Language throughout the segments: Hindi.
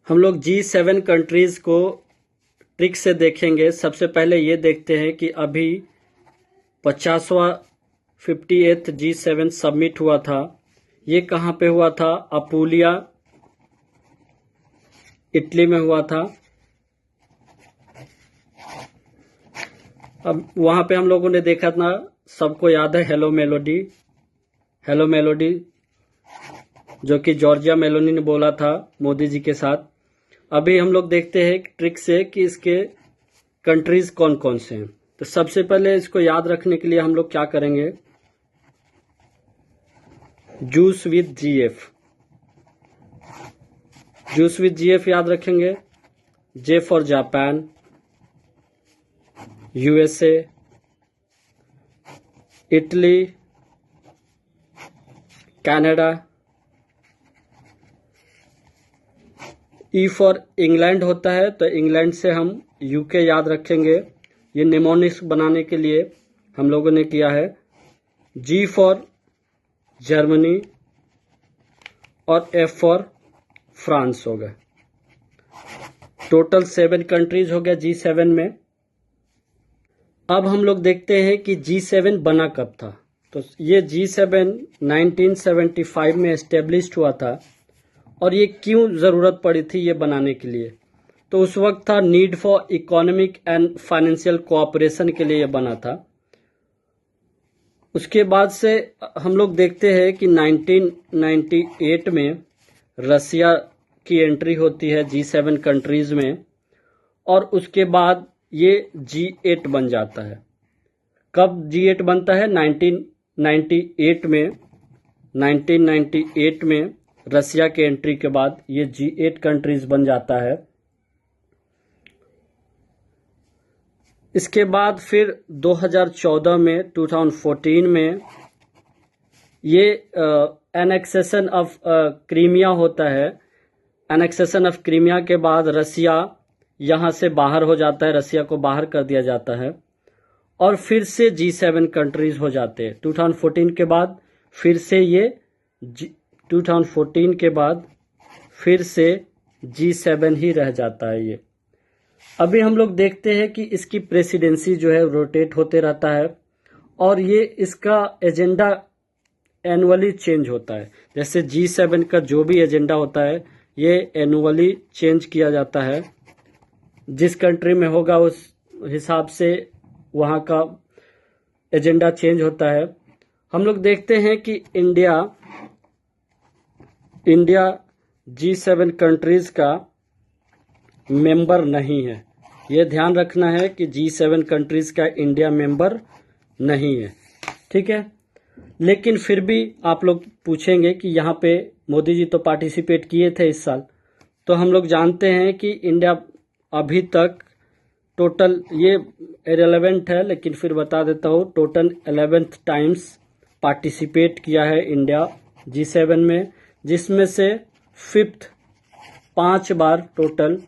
हम लोग G7 कंट्रीज को ट्रिक से देखेंगे। सबसे पहले ये देखते हैं कि अभी 50वां 58th G7 सबमिट हुआ था, ये कहाँ पे हुआ था? अपूलिया, इटली में हुआ था। अब वहां पे हम लोगों ने देखा था, सबको याद है, हेलो मेलोडी जो कि जॉर्जिया मेलोनी ने बोला था मोदी जी के साथ। अभी हम लोग देखते हैं ट्रिक से कि इसके कंट्रीज कौन कौन से हैं। तो सबसे पहले इसको याद रखने के लिए हम लोग क्या करेंगे, जूस विद जीएफ याद रखेंगे। J for Japan, USA, Italy, Canada. E for England होता है, तो इंग्लैंड से हम यूके याद रखेंगे। ये निमोनिक्स बनाने के लिए हम लोगों ने किया है। जी फॉर जर्मनी और एफ फॉर फ्रांस हो गए। टोटल 7 कंट्रीज हो गया G7 में। अब हम लोग देखते हैं कि G7 बना कब था। तो ये G7 1975 में एस्टेब्लिश्ड हुआ था। और ये क्यों ज़रूरत पड़ी थी ये बनाने के लिए? तो उस वक्त था need for economic and financial cooperation के लिए ये बना था। उसके बाद से हम लोग देखते हैं कि 1998 में रसिया की एंट्री होती है G7 कंट्रीज में, और उसके बाद ये G8 बन जाता है। कब G8 बनता है? 1998 में रसिया के एंट्री के बाद ये G8 कंट्रीज बन जाता है। इसके बाद फिर 2014 में 2014 में ये एनेक्सेशन ऑफ क्रीमिया होता है। एनेक्सेशन ऑफ क्रीमिया के बाद रसिया यहाँ से बाहर हो जाता है, रसिया को बाहर कर दिया जाता है और फिर से G7 कंट्रीज हो जाते हैं। 2014 के बाद फिर से ये 2014 के बाद फिर से G7 ही रह जाता है ये। अभी हम लोग देखते हैं कि इसकी प्रेसिडेंसी जो है रोटेट होते रहता है और ये इसका एजेंडा एनुअली चेंज होता है। जैसे G7 का जो भी एजेंडा होता है ये एनुअली चेंज किया जाता है। जिस कंट्री में होगा उस हिसाब से वहाँ का एजेंडा चेंज होता है। हम लोग देखते हैं कि इंडिया G7 कंट्रीज का मेंबर नहीं है। ये ध्यान रखना है कि G7 कंट्रीज का इंडिया मेंबर नहीं है, ठीक है। लेकिन फिर भी आप लोग पूछेंगे कि यहाँ पे मोदी जी तो पार्टिसिपेट किए थे इस साल। तो हम लोग जानते हैं कि इंडिया अभी तक टोटल, ये इरेलेवेंट है लेकिन फिर बता देता हूँ, टोटल 11th टाइम्स पार्टिसिपेट किया है इंडिया G7 में, जिसमें से 5th 5 बार टोटल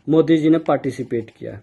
मोदी जी ने पार्टिसिपेट किया है।